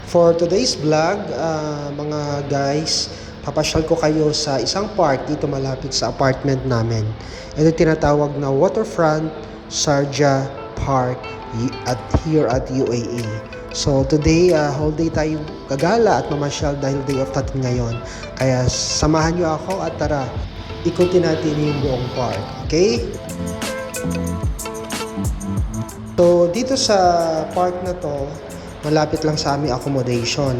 For today's vlog, mga guys, papasyal ko kayo sa isang park dito malapit sa apartment namin. Ito tinatawag na Waterfront Sharjah Park here at UAE. So today, whole day tayo gagala at mamasyal dahil day off natin ngayon. Kaya samahan nyo ako at tara, ikutin natin yung buong park. Okay? So dito sa park na to, malapit lang sa aming accommodation.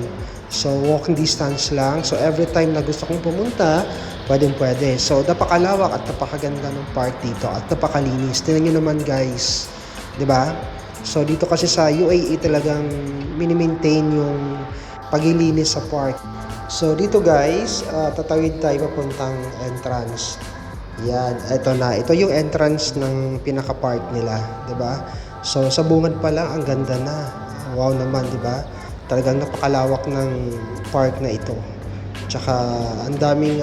So, walking distance lang. So, every time na gusto kong pumunta, pwede. So, napakalawak at napakaganda ng park dito at napakalinis. Tingnan nyo naman guys. 'Di ba? So, dito kasi sa UAE talagang mini-maintain yung paglilinis sa park. So, dito guys, tatawid tayo papuntang entrance. Yan, ito na. Ito yung entrance ng pinaka-park nila. 'Di ba? So, sa bungad pa lang, ang ganda na. Wow naman, di ba? Talagang napakalawak ng park na ito. Tsaka ang daming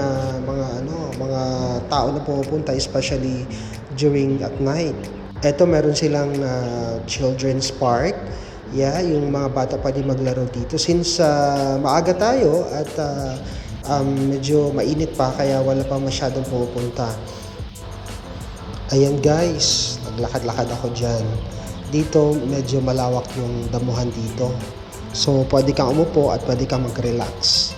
mga tao na pumupunta, especially during at night. Ito meron silang children's park. Yeah, yung mga bata pwede maglaro dito. Since maaga tayo at medyo mainit pa kaya wala pa masyadong pumupunta. Ayan guys, naglakad-lakad ako dyan. Dito medyo malawak yung damuhan dito. So pwede kang umupo at pwede kang mag-relax.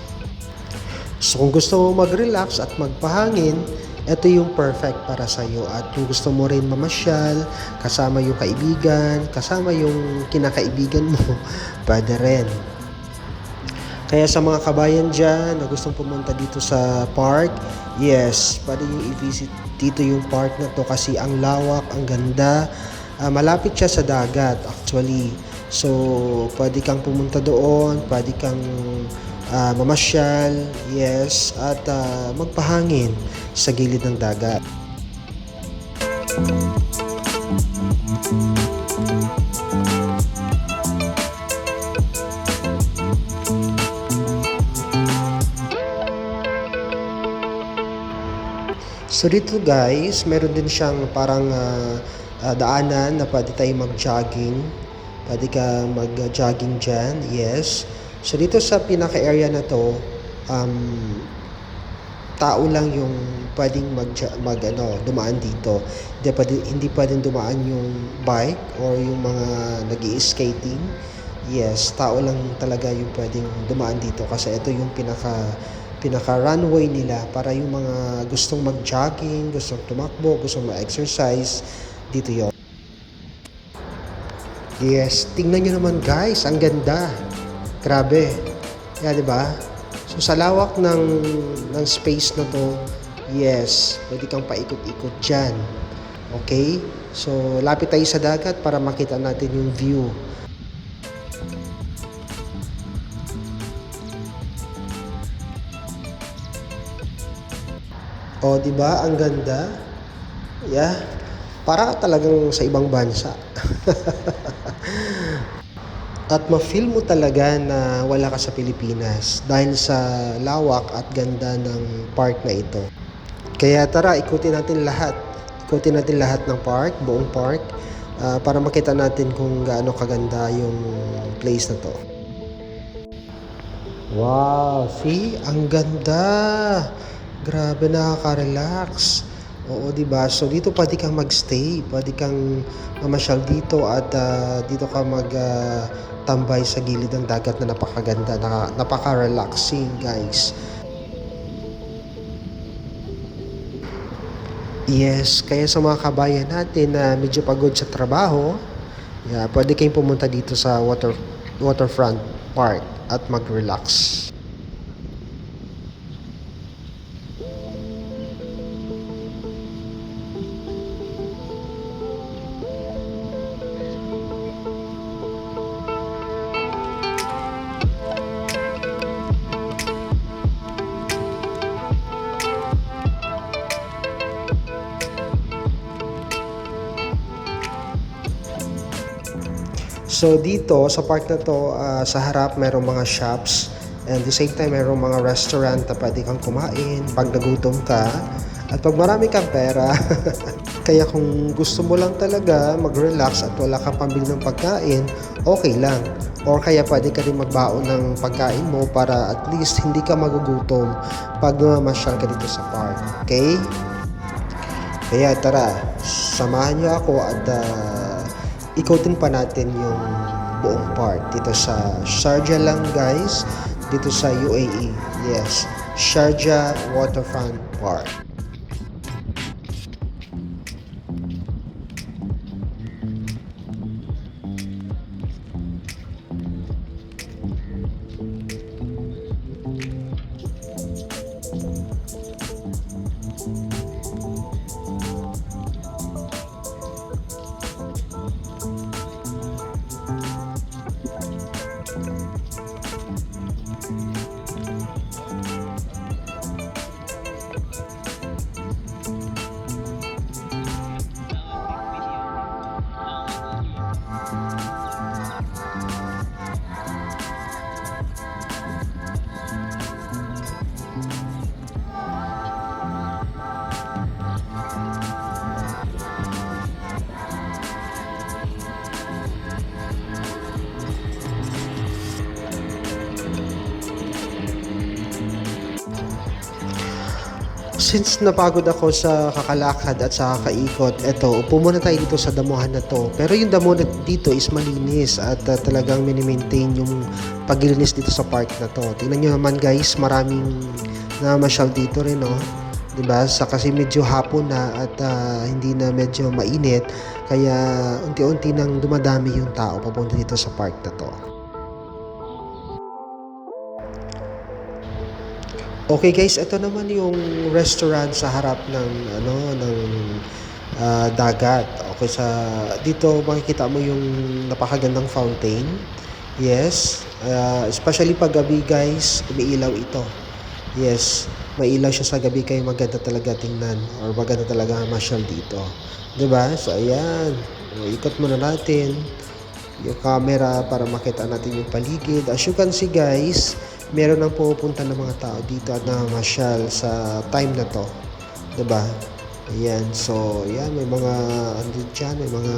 So kung gusto mo mag-relax at magpahangin, ito yung perfect para sa iyo. At kung gusto mo rin mamasyal, kasama yung kaibigan, kasama yung kinakaibigan mo, pwede rin. Kaya sa mga kabayan dyan na gustong pumunta dito sa park, yes, pwede yung i-visit dito yung park na to kasi ang lawak, ang ganda. Malapit siya sa dagat actually. So, pwede kang pumunta doon, pwede kang mamasyal, yes, at magpahangin sa gilid ng dagat. So dito guys, meron din siyang parang daanan na pwede tayo mag-jogging. Pwede ka mag-jogging dyan, yes. So dito sa pinaka-area na to, tao lang yung pwedeng dumaan dito. Hindi pwedeng dumaan yung bike or yung mga nag-i-skating. Yes, tao lang talaga yung pwedeng dumaan dito kasi ito yung pinaka-runway nila para yung mga gustong mag-jogging, gustong tumakbo, gustong ma-exercise, dito yun. Yes, tingnan nyo naman guys, ang ganda. Grabe. Yeah, di ba? So sa lawak ng space na to, yes, pwede kang paikot-ikot dyan. Okay? So lapit tayo sa dagat para makita natin yung view. O, di ba? Ang ganda. Yeah. Para talagang sa ibang bansa. At ma-feel mo talaga na wala ka sa Pilipinas dahil sa lawak at ganda ng park na ito. Kaya tara, ikutin natin lahat. Ikutin natin lahat ng park, buong park, para makita natin kung gaano kaganda yung place na to. Wow, see? Ang ganda! Grabe, nakaka-relax. Oo, di ba? So dito pwede kang magstay, pwede kang mamasyal dito at dito ka tambay sa gilid ng dagat na napakaganda, napaka-relaxing, guys. Yes, kaya sa mga kabayan natin na medyo pagod sa trabaho, yeah, pwede kayong pumunta dito sa Waterfront Park at mag-relax. So dito sa park na to, sa harap mayroong mga shops and the same time mayroong mga restaurant na pwede kang kumain pag nagutom ka at pag marami kang pera. Kaya kung gusto mo lang talaga mag-relax at wala kang pambili ng pagkain, okay lang. Or kaya pwede ka rin magbaon ng pagkain mo para at least hindi ka magugutom pag mamasyal ka dito sa park. Okay? Kaya tara, samahan niyo ako at ikotin pa natin yung buong park dito sa Sharjah lang guys, dito sa UAE. Yes, Sharjah Waterfront Park. Since napagod ako sa kakalakad at sa kakaikot, eto, upo muna tayo dito sa damuhan na to. Pero yung damo dito is malinis at talagang mini-maintain yung paglilinis dito sa park na to. Tingnan nyo naman guys, maraming namasyal dito rin, no? Diba? Kasi medyo hapon na at hindi na medyo mainit, kaya unti-unti nang dumadami yung tao papunta dito sa park na to. Okay guys, ito naman yung restaurant sa harap ng dagat. Okay, dito makikita mo yung napakagandang fountain. Yes, especially pag gabi guys, umiilaw ito. Yes, mailaw siya sa gabi kaya maganda talaga tingnan or maganda talaga masyal dito. 'Di ba? So ayan, ikot muna natin yung camera para makita natin yung paligid. As you can see guys, meron nang pupunta ng mga tao dito at namasyal sa time na to. 'Di ba? Ayan. So, ayan, may mga andun dyan, may mga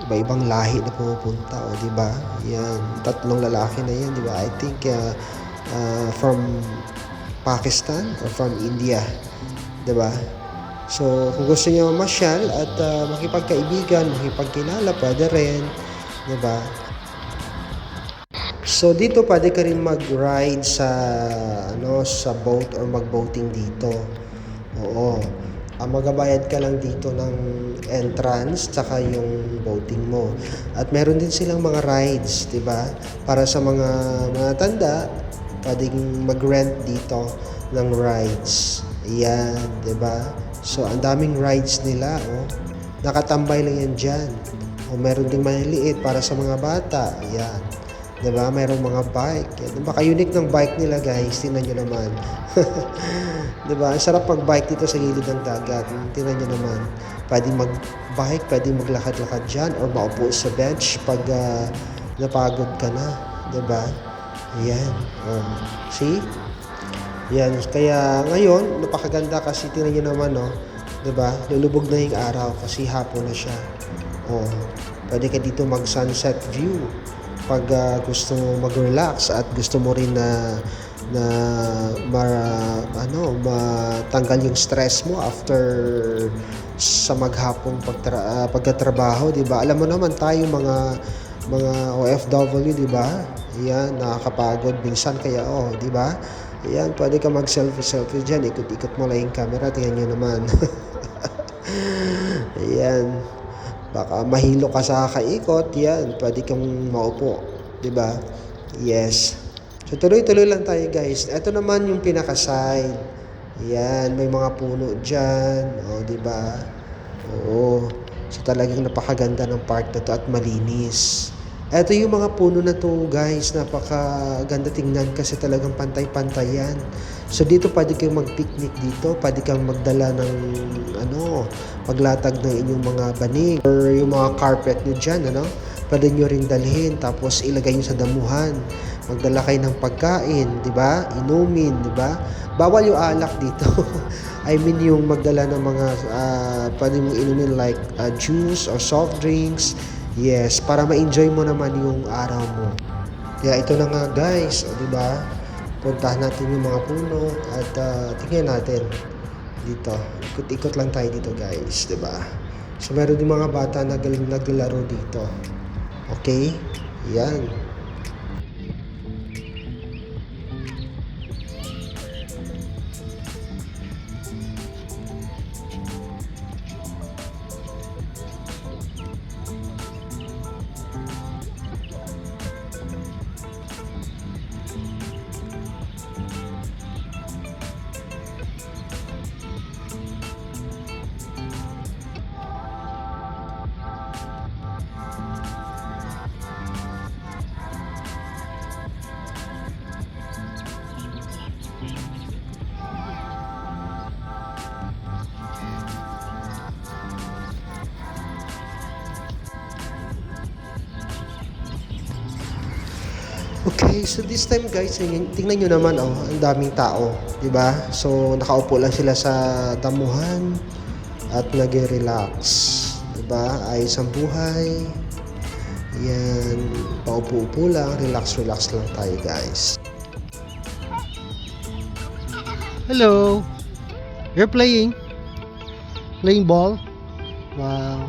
iba-ibang lahi na pumupunta, o 'di ba? Ayan, tatlong lalaki na 'yan, 'di ba? I think from Pakistan or from India. 'Di ba? So, kung gusto niyo mamasyal at makipagkaibigan, makipagkilala, pwede rin, 'di ba? So dito pwede ka rin mag-ride sa boat or mag-boating dito. Oo. Magabayad ka lang dito ng entrance tsaka yung boating mo. At meron din silang mga rides, 'di ba? Para sa mga tanda, pwedeng mag-rent dito ng rides. Ayan, 'di ba? So ang daming rides nila, oh. Nakatambay lang yan diyan. O meron ding maliliit para sa mga bata. Ayan. 'Di ba? Mayroong mga bike. Diba? Ka-unique ng bike nila, guys. Tingnan niyo naman. 'Di ba? Ang sarap mag-bike dito sa gilid ng dagat. Tingnan niyo naman. Pwedeng mag-bike, pwedeng maglakad-lakad diyan or maupo sa bench pag napagod ka na, 'di ba? Ayan. See? Yan, kaya ngayon napakaganda kasi tingnan niyo naman, no. 'Di ba? Lulubog na 'yung araw kasi hapon na siya. Pwede ka dito mag-sunset view pag gusto mo mag-relax at gusto mo rin na matanggal yung stress mo after sa maghapong pagtatrabaho, 'di ba? Alam mo naman tayo mga OFW, 'di ba? Ayan, nakakapagod minsan kaya 'di ba? Ayan, pwede ka mag-selfie diyan, ikot-ikot mo lang yung camera, tingnan niyo naman. Ayan. Baka mahilo ka sa kaikot, yan, pwede kang maupo, 'di ba? Yes. So tuloy-tuloy lang tayo, guys. Ito naman yung pinaka-side. Yan, may mga puno diyan, 'di ba? Oo. So talagang napakaganda ng park na 'to at malinis. Ito yung mga puno na 'to, guys, napakaganda tingnan kasi talagang pantay-pantay yan. So dito pwede kang mag-picnic dito, pwede kang magdala ng paglatag ng inyong mga banig or yung mga carpet nyo dyan, pwede nyo rin dalhin tapos ilagay nyo sa damuhan. Magdala kayo ng pagkain, di ba? Inumin, di ba? Bawal yung alak dito. I mean yung magdala ng mga pwede mong inumin like juice or soft drinks. Yes, para ma-enjoy mo naman yung araw mo. Kaya ito na nga guys, di ba? Puntahan natin yung mga puno at tingnan natin dito. Ikot-ikot lang tayo dito guys, di ba? So meron din mga bata na naglalaro dito. Okay? Yan. Okay, so this time guys, tingnan nyo naman ang daming tao, di ba? So nakaupo lang sila sa damuhan at nag-relax, di ba? Ayos ang buhay. Yan, paupo-upo lang, relax lang tayo guys. Hello. You're playing? Playing ball? Wow.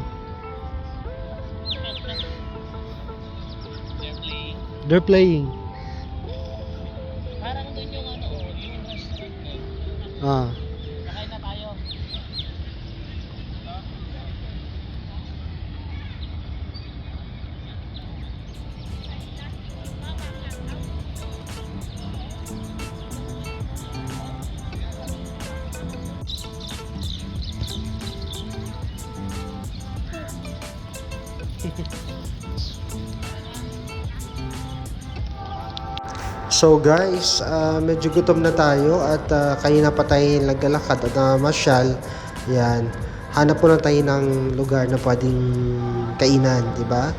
They're playing. Parang doon yung yung restaurant ko. Ah. Nakain na tayo. So guys, medyo gutom na tayo at kanina pa tayo naglalakad at namasyal. Yan. Hanap po na tayo ng lugar na pwedeng kainan, di ba?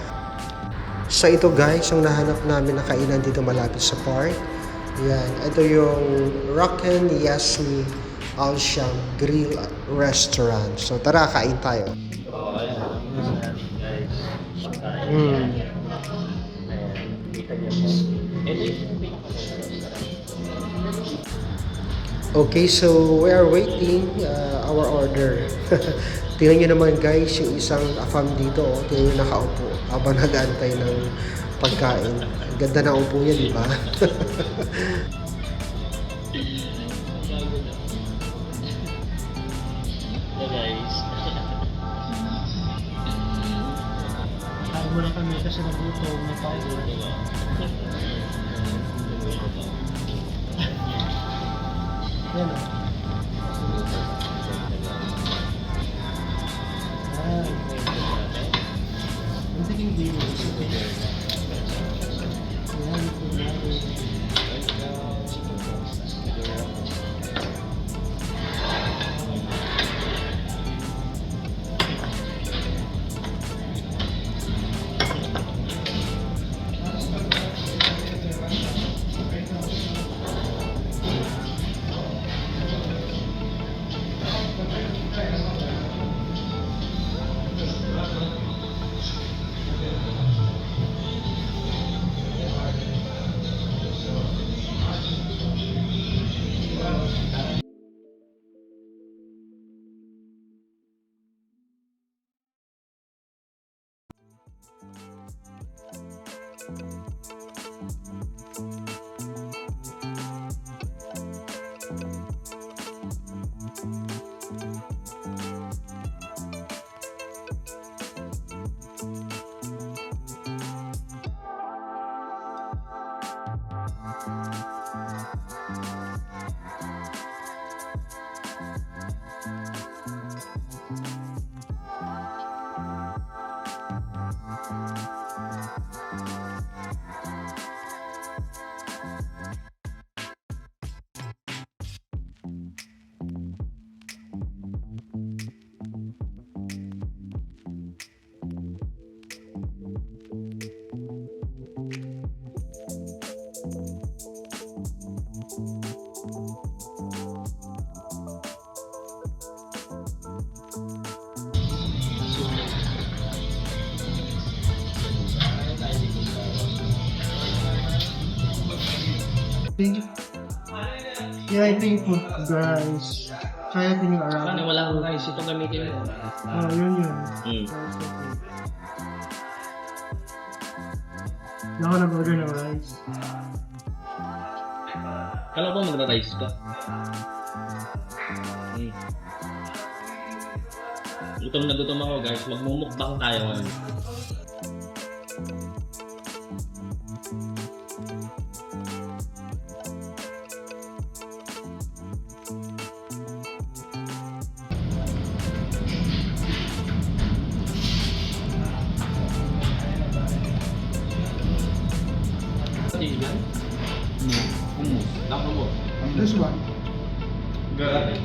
So ito guys, yung nahanap namin na kainan dito malapit sa park. Yan. Ito yung Rockin Yasmi Al Sham Grill Restaurant. So tara, kain tayo. Oo, ayan. Guys. Pagkain. Hmm. Ayan. Kita niyo po. Ito yung Okay, so we are waiting our order. Tingnan nyo naman guys, yung isang afam dito, tingnan nyo nakaupo habang nag-aantay ng pagkain. Ang ganda ng upo niya, di ba? guys. Kain muna kami kasi nagutom na tayo. Yan o. Ang tingin din mo. Thank you. Yeah, ito yung food ko, guys. Kaya ito yung Arab. Paano wala akong guys, ito gamitin mo. Oh, yun yun. Hmm. Guys, okay. Hindi ako nag-order ng rice. Kala ko magra-rice ka. Gutom na gutom ako guys, magmumukbang tayo ngayon. This one? Garlic.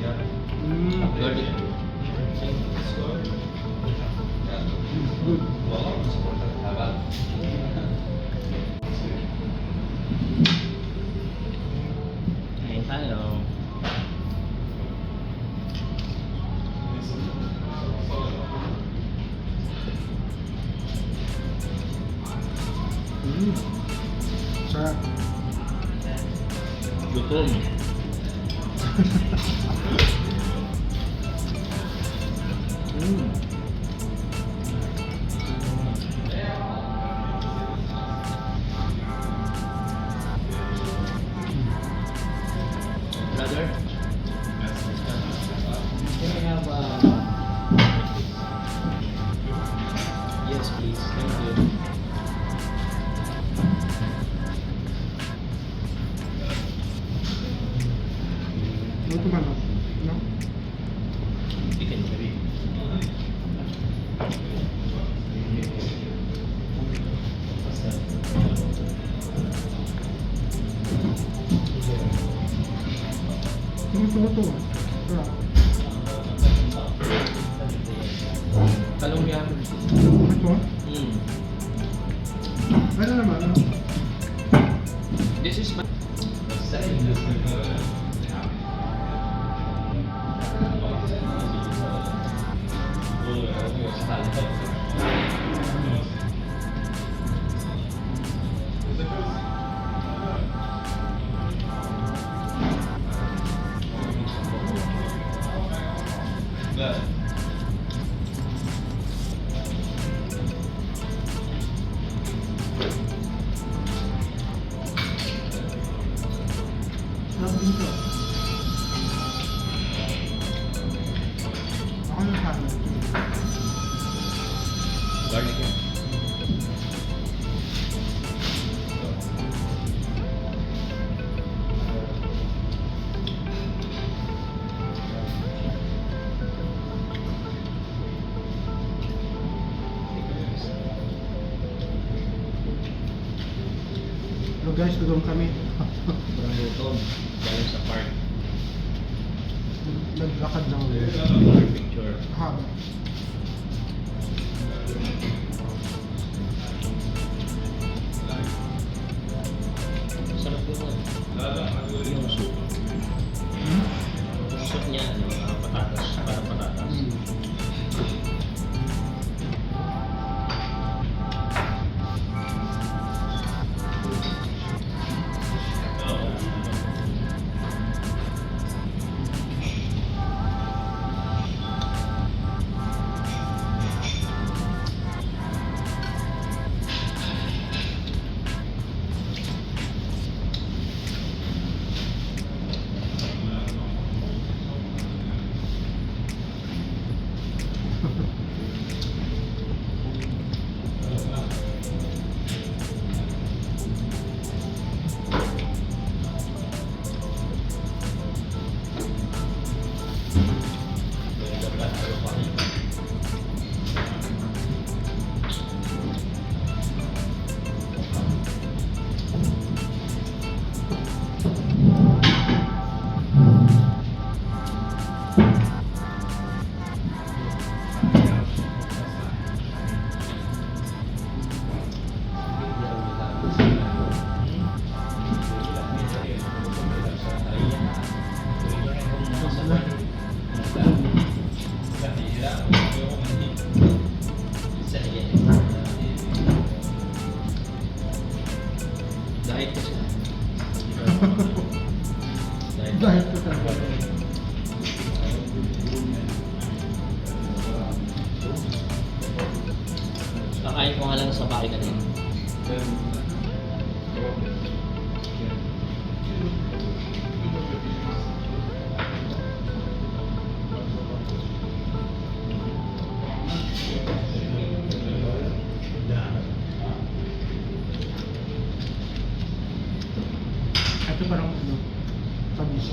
Good. Kain tayo. Sarap. Gutom. Brother? Can I have yes please, thank you. Luto ba na? No? Chicken curry. Luto. Sarap. Talong yan. Ito? Ano naman? This is my... Sarap dito. Ako na sa akin. Garlic yan. So guys, gutom kami. Sobrang gutom. Galing sa park. Naglakad lang ulit. Picture. Haba. Sarap naman. Yung soup. Yung soup niya, patatas. Parang patatas. Diet kasi. Dahil ko talaga. Kakain ko nga lang sa bahay kanina. Ito parang ano, tamis.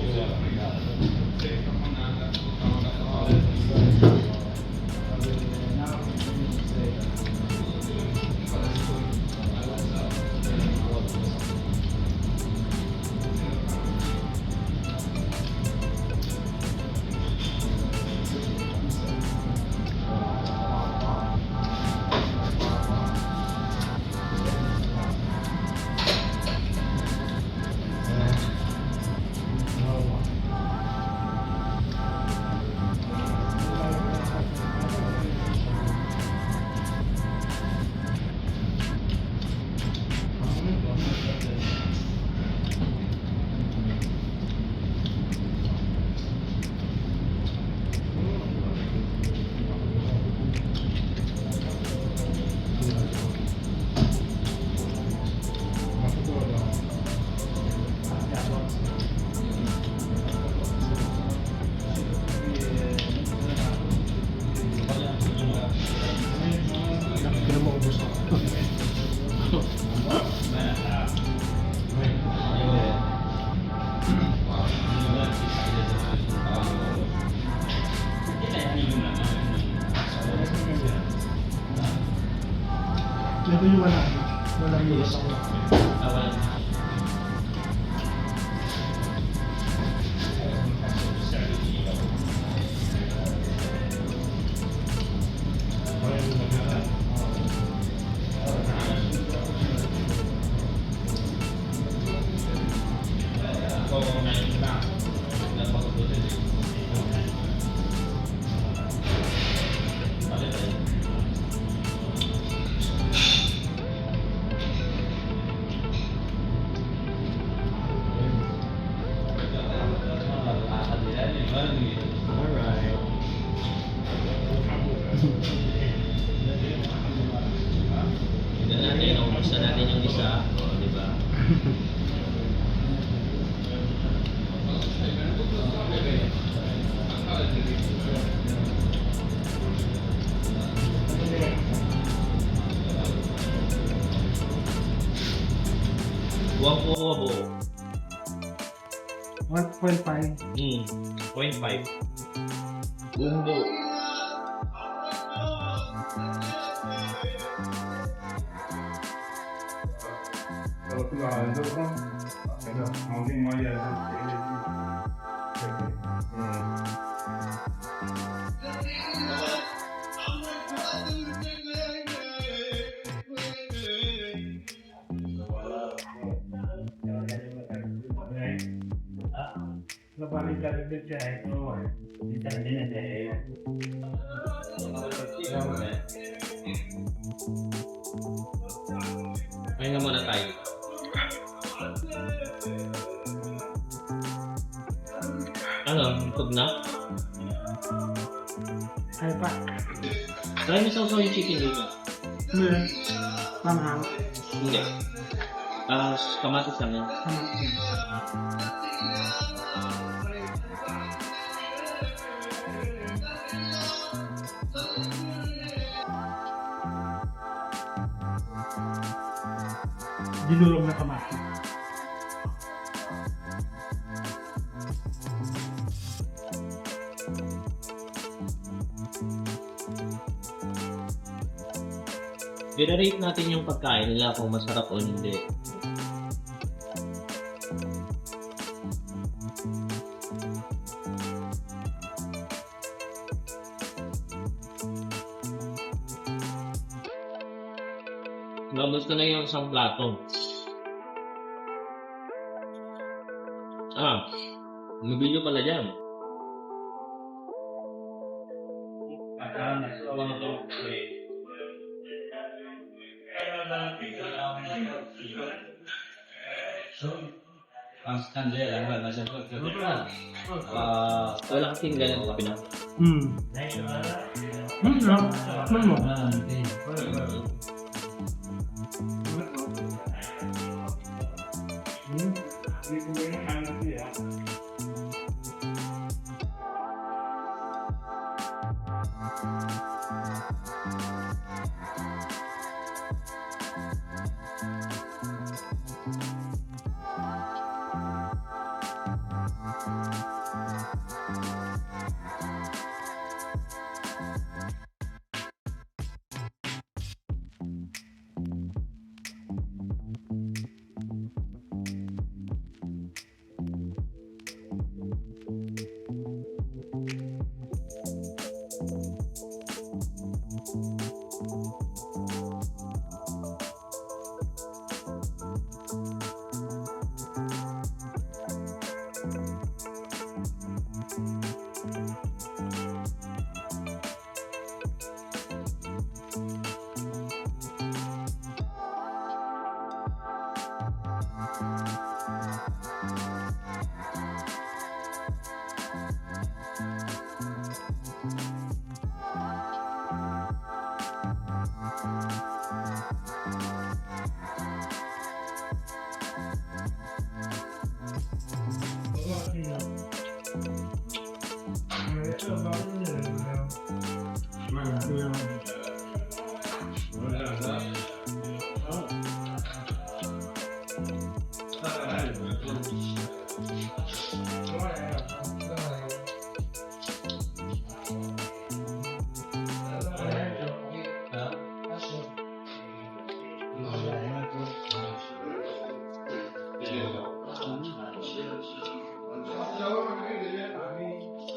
Kaya maubos ako. Ito yung wala. Wala yung iwas ako. Alright. Tignan natin, ubus na natin yung isa. O, di ba? Buwang po ako buo. 1.5. 0.5. Buong buo. Labanin ka rin din siya ito. Dito na din na Pahinga muna tayo. Ano? Tug na? Ay pa. Try mo sausaw yung chicken dito. Hindi. Mamahang. Hindi. Kamatis lang yan. Dinurog na kamatis. I-rate natin yung pagkain nila kung masarap o hindi. Nabos ko na yung isang plato. May video pala dyan. Wala kasing ganun sa Pinas. Ano mo?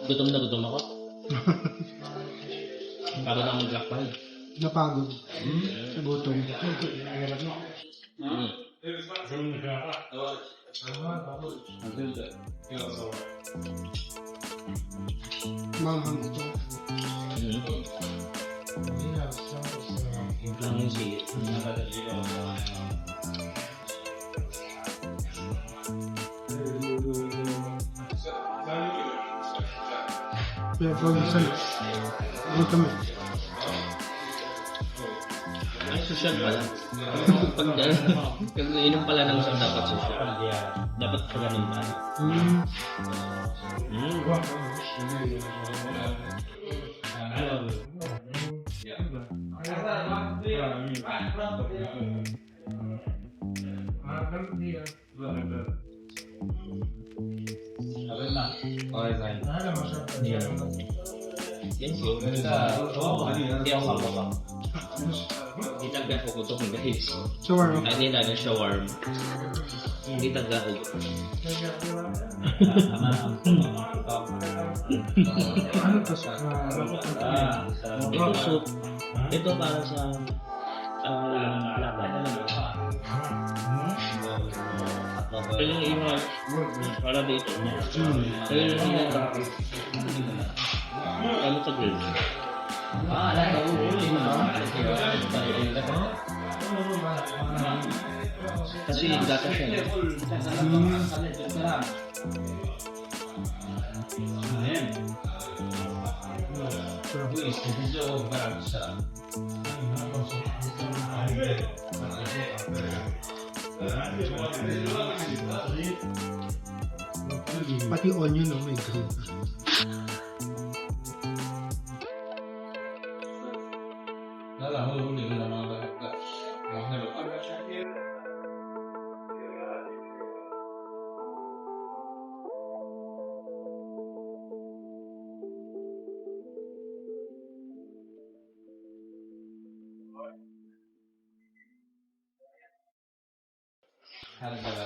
Gutom na gutom ako. Para na akong black pie. Napagod. Sa gutom. Manghang ito. Lang yung siya. Kaya pag isa, gutom eh. Ay, social pala. Pag inom pala ng isang dapat social. Dapat pa ganun ba? Thank you. Hindi ako kapapa. Hindi taga ko ito kung guys. Shawarma. Hindi na shawarma. Hindi taga ko. Ano to sa? Ito soup. Ito para sa laban. Ito yung iwan. Para dito. Ito yung iwan. Ano sa grill? Kasi gata siya. Pati onion, oh my god.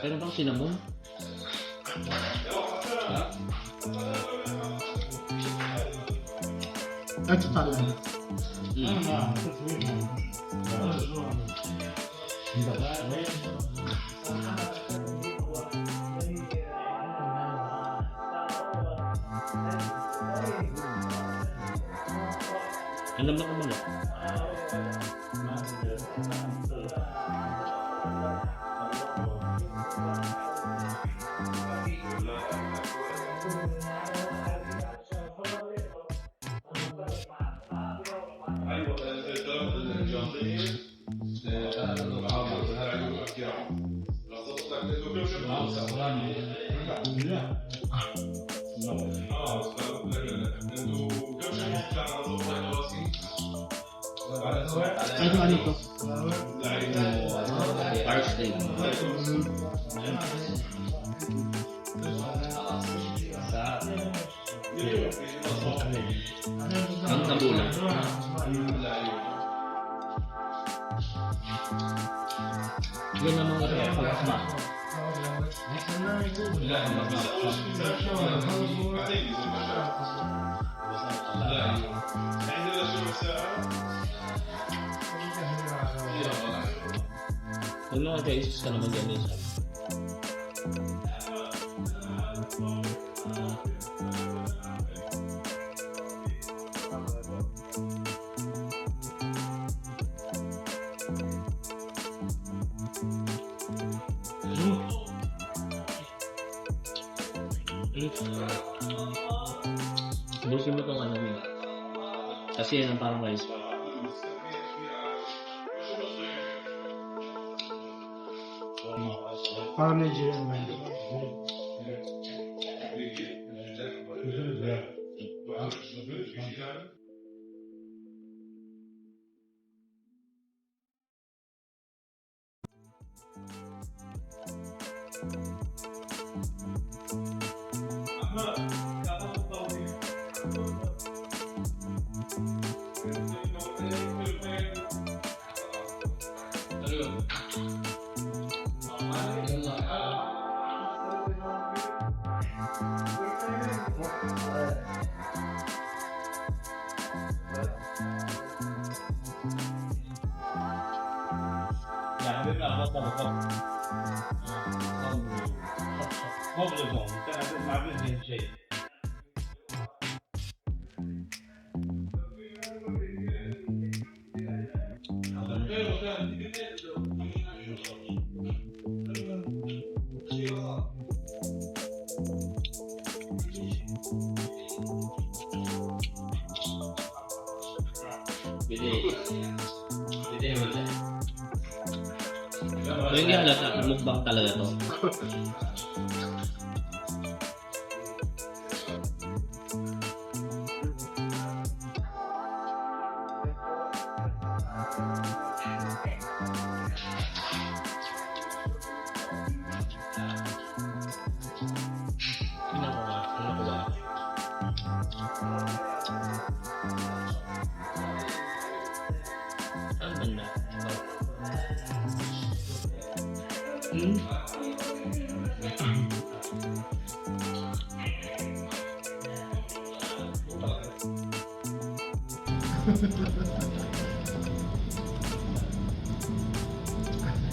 Pero bang cinnamon? Ito talaga. Alam na ko muna. Ano to? First thing. Ang tabulan. Yan ang mga pagkasma. Huwag mo mag-isis ka naman dyan isa. Busin mo itong ano mo. Kasi yan ang parang rice. Parang Nigerian man. Hindi halata, mukbang talaga to. Ang ganda.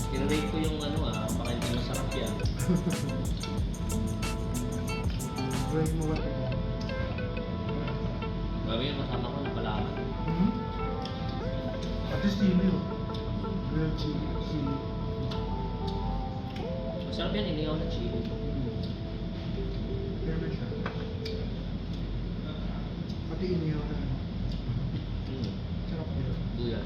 Kinrate ko yung ano baka hindi masarap yan. Break mo ba ito? Babi yung masama ko napalaman. At least sili oh. Grilled chili. Masarap yan, inihaw na chili. Kaya na siya. Pati inihaw na. Sarap yun. Duyan.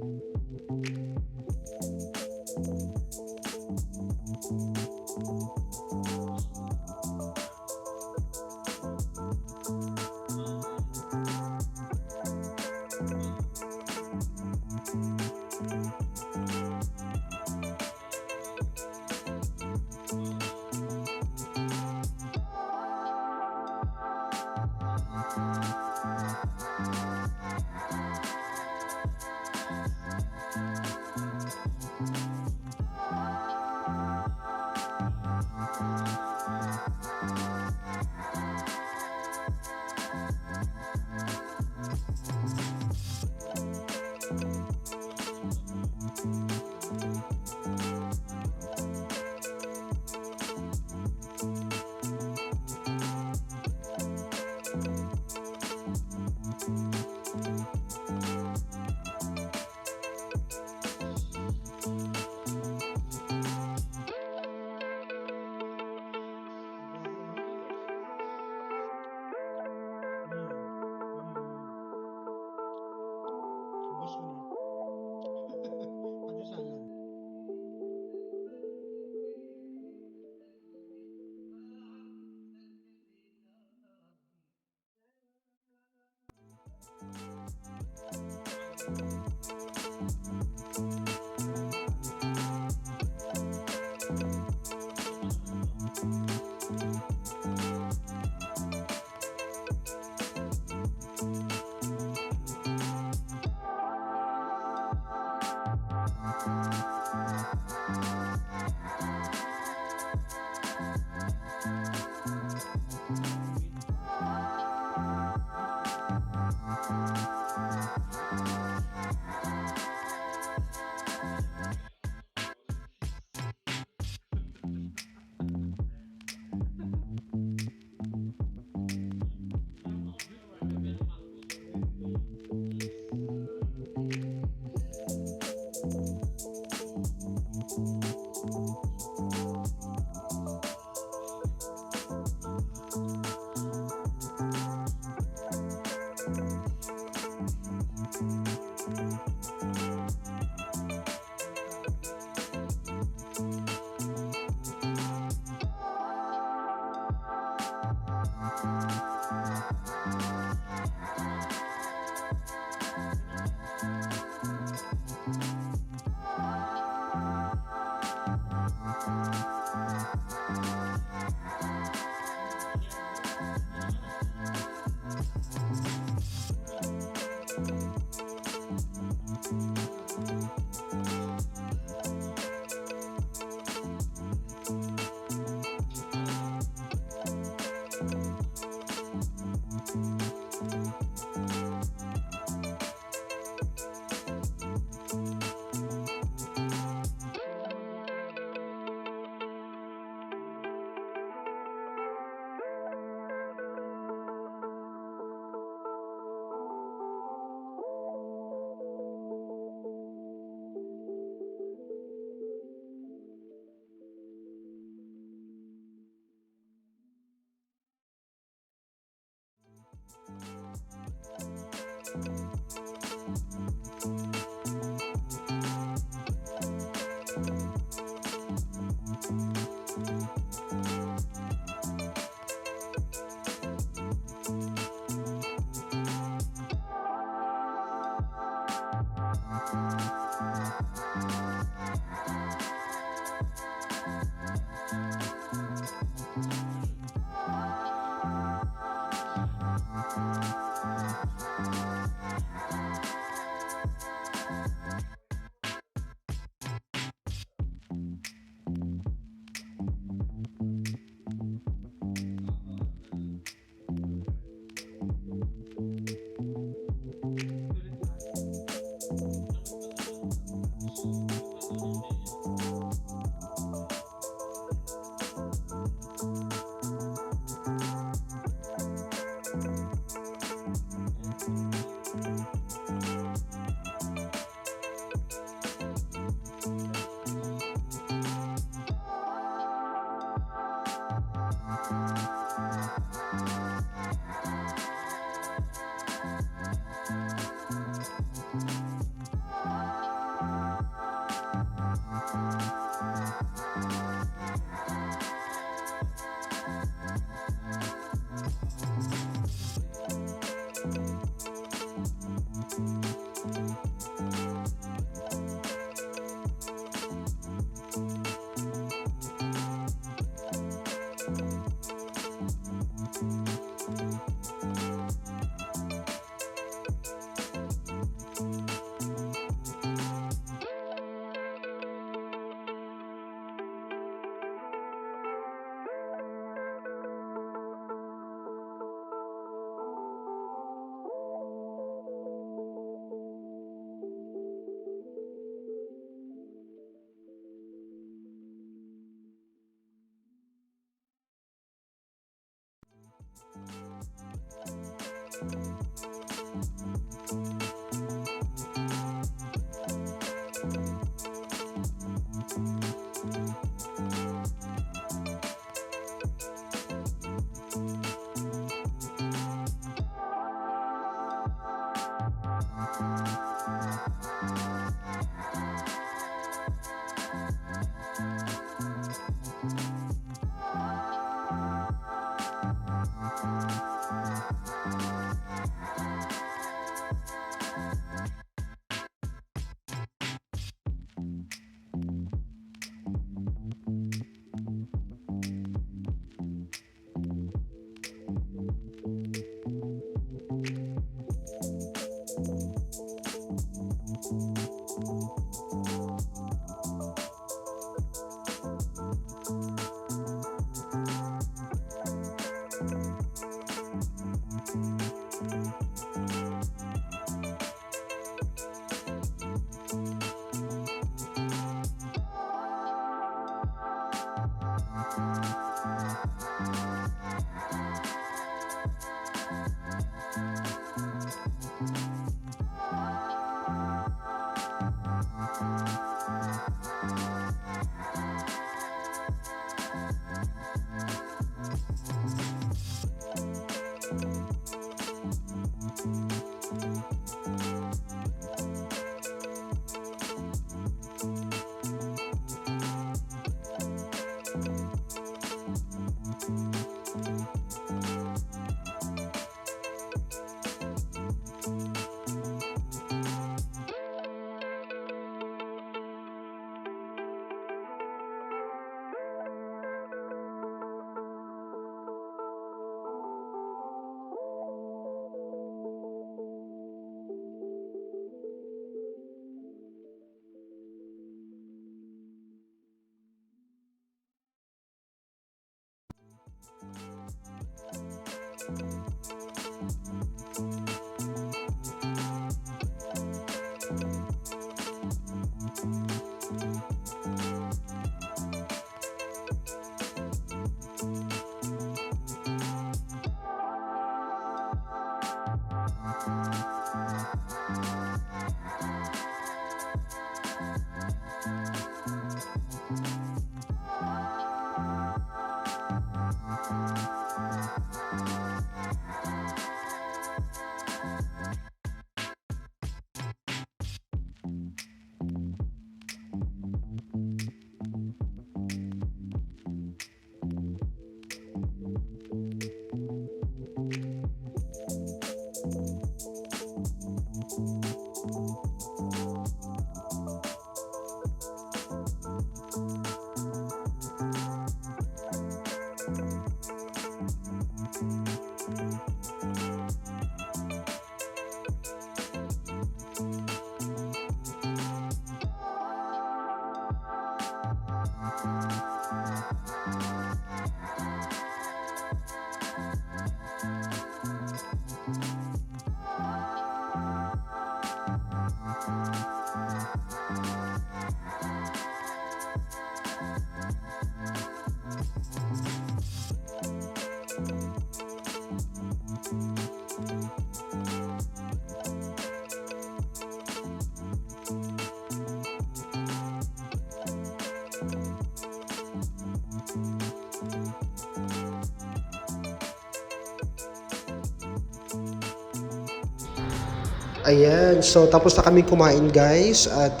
Ayan, so tapos na kami kumain guys at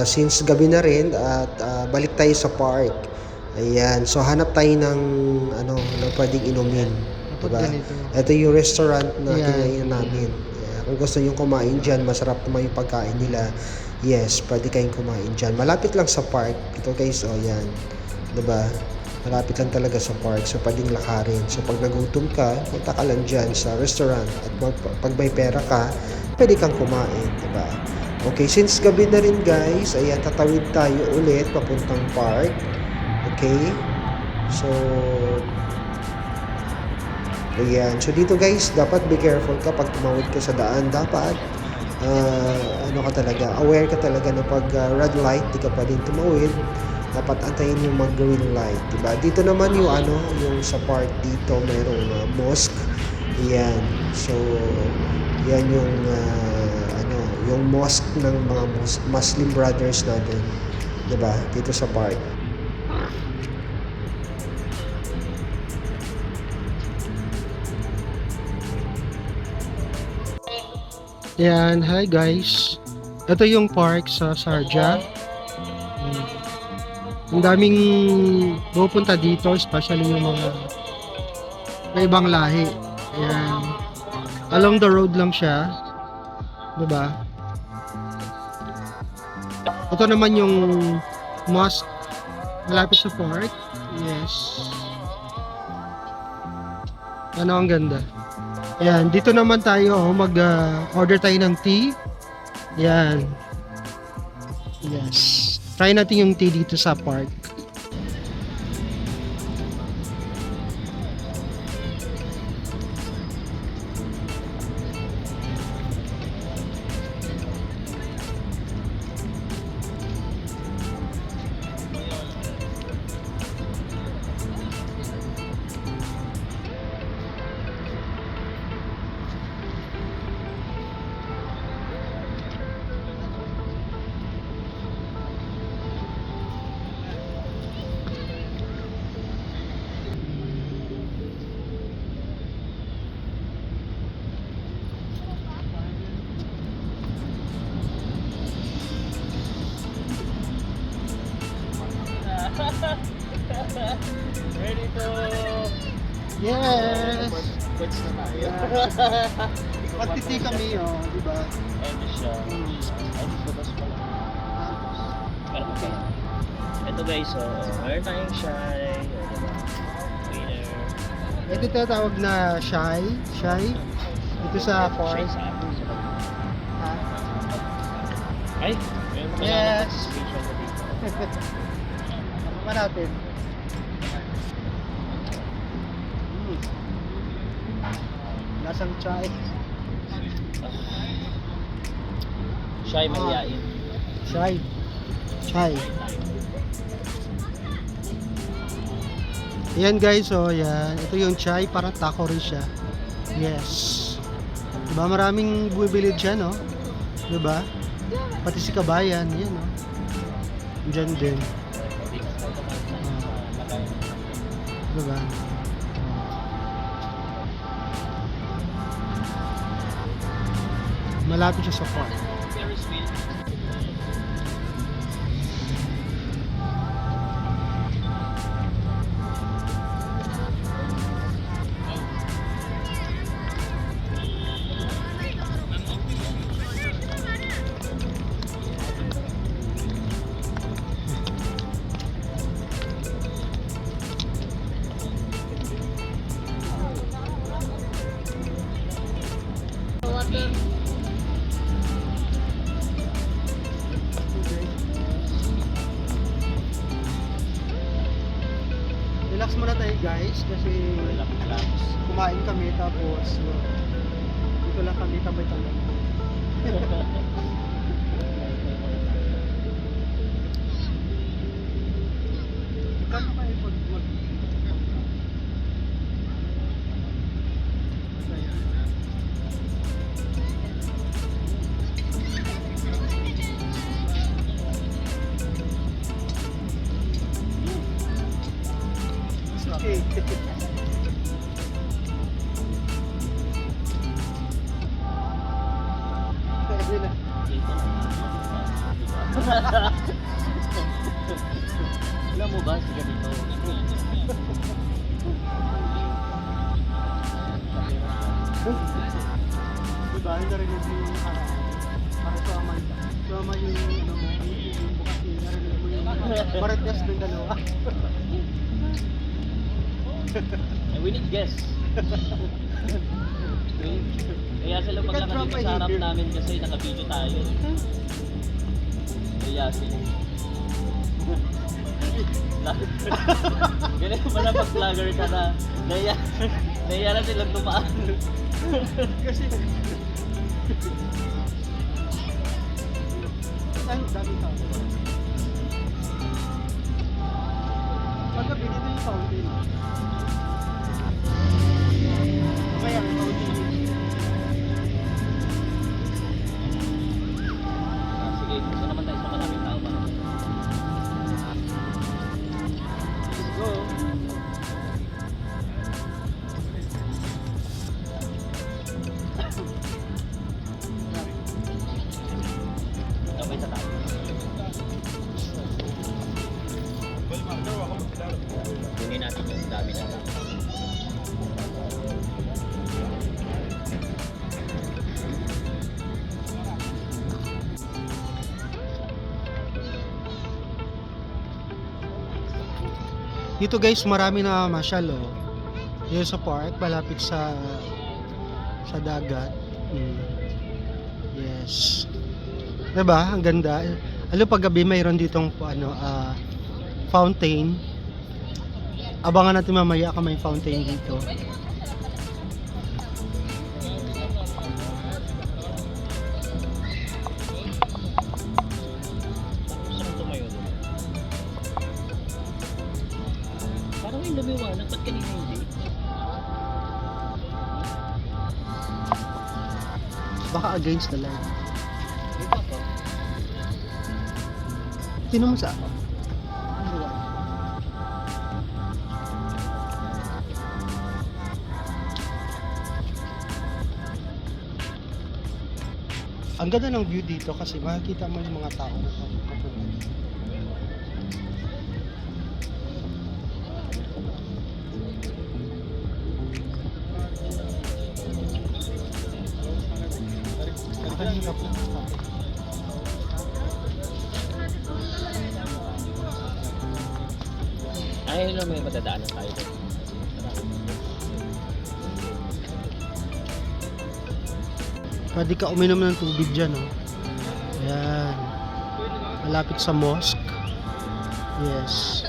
since gabi na rin at balik tayo sa park. Ayan, so hanap tayo ng ng pwedeng inumin. Dapat Diba? ganito. Ito yung restaurant na Ayan. kinainan namin. Ayan, kung gusto nyo kumain dyan, masarap naman yung pagkain nila. Yes, pwede kayong kumain dyan. Malapit lang sa park. Ito guys, yan. Diba? Malapit lang talaga sa park. So, pwedeng lakarin. So, pag nagutom ka, punta ka lang dyan sa restaurant. At pag may pera ka, pwede kang kumain. Diba? Okay, since gabi na rin guys, ayan, tatawid tayo ulit papuntang park. Okay? So, ayan. So, dito guys, dapat be careful ka pag tumawid ka sa daan. Dapat, aware ka talaga na pag red light, di ka pwedeng tumawid. Dapat antayin yung mag-green light, diba? Dito naman yung yung sa park dito, mayroong mosque. Yan. So, yan yung yung mosque ng mga Muslim brothers natin, diba? Dito sa park. Yan, hi guys. Ito yung park sa Sharjah. Ang daming pupunta dito, especially yung mga may ibang lahi. Ayan. Along the road lang siya. Diba? Ito naman yung mosque malapit sa park. Yes. Ano, ang ganda. Ayan, dito naman tayo mag-order tayo ng tea. Ayan. Yes. Try natin yung tea dito sa park. Ready to... Yes! Pwede na tayo. Pati kami, di ba? Ito siya. Ay, butas pala. Pero okay. Ito guys, meron tayong shy. Winner. Ito tinatawag na shy. Shy. Dito sa park. Shy sa akin. Ha? Ay, meron pa Yes. screenshot na dito. Ano natin? Lasang chai. Shy Maliain. Chai. Chai. Ayan guys, yan. Ito yung chai, parang taco rin siya. Yes. Diba maraming bumibili dyan, no? Diba? Pati si Kabayan, yan, no? Dyan din. Diba? Malapit siya sa park. Ferris wheel. Relax muna tayo guys kasi Relax. kumain kami tapos dito lang kami tambay-tambay. Kano kayo pag okay. Alam mo ba, si ganito. Diba, yung narinig mo yung para sumama yung ano mo, yung bukas yung narinig mo yung marites ng dalawa. We need guests. Kaya sila You can pagka drop dito a sa harap hint here. namin kasi naka-video tayo. Kaya sila. Ganun pala pag vlogger ka na. Nahiya na silang tumaan. Kasi ang daming tao. Pagkabi dito yung fountain. Kaya may fountain. Sige, gusto naman tayo sa maraming tao ba? Let's go. Sabay sa tayo. Kunin natin yung dami na tao. Dito guys, marami na masyal oh. Dito sa park, malapit sa dagat. Yes. Diba? Ang ganda. Alam pag gabi mayroon ditong fountain. Abangan natin mamaya kung may fountain dito. Gusto kong tumayo doon. Parang yung lumiwanag, ba't kanina hindi? Baka against the light. Di ba po? Sino mo sa Ang ganda ng view dito kasi makikita mo yung mga tao na kapunod. Kanina po. Ay, no, may madadaanan tayo doon. Pwede ka uminom ng tubig dyan, oh. Ayan. Malapit sa mosque. Yes.